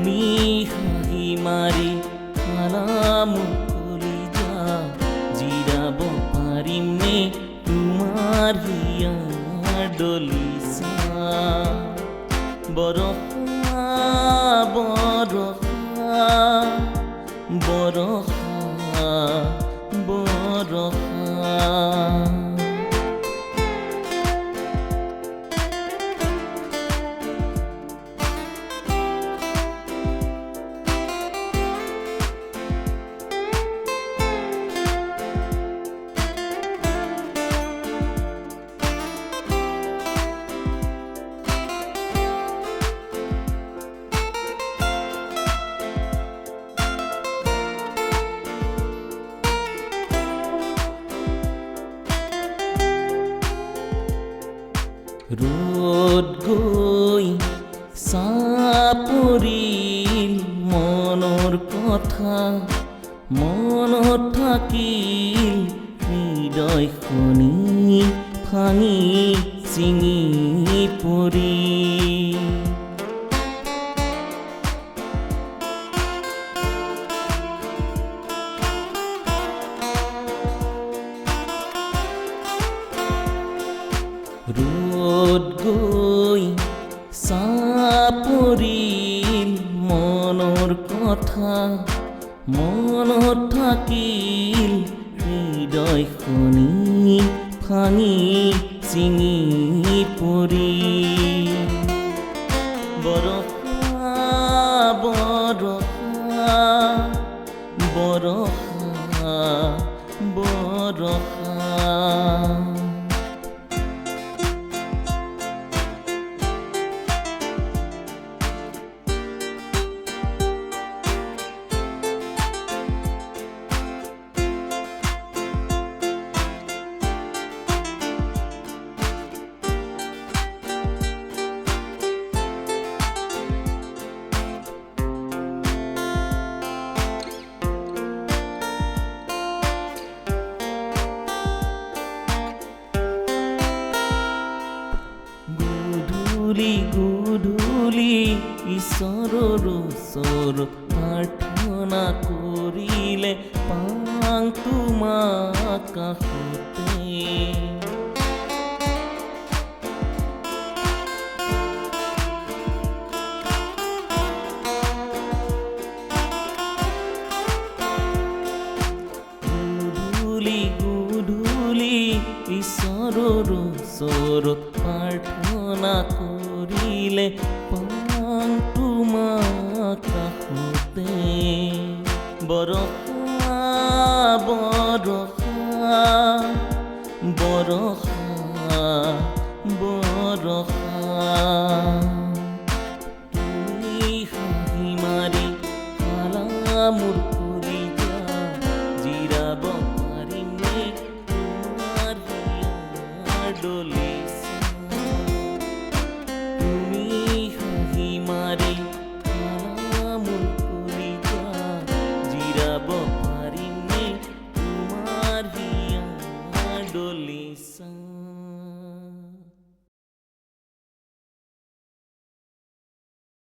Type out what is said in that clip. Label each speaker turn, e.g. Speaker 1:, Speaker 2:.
Speaker 1: তুমি হাঁহি মাৰি মোৰ কলিজা জিৰাব পাৰিমনে তোমাৰ হিয়াৰ দলিচা বৰষা বৰষা বৰষা বৰষা ৰ'দ গৈ চাপৰিল মনৰ কথা মনত থাকিল হৃদয়খনি ভাঙি চিঙি পৰিল ৰ'দ গৈ চাপৰিল মনৰ কথা মনত থাকিল হৃদয়খনি ভাঙি চিঙি পৰিল বৰষা বৰষা বৰষা বৰষা গধূলি ঈশ্বৰৰ ওচৰত প্ৰাৰ্থনা কৰিলে পাওঁ তোমাক কাষতে গধূলি ঈশ্বৰৰ ওচৰত প্ৰাৰ্থনা কৰিলে পাওঁ তোমাক কাষতে বৰষা বৰষা বৰষা বৰষা তুমি হাঁহি মাৰি মোৰ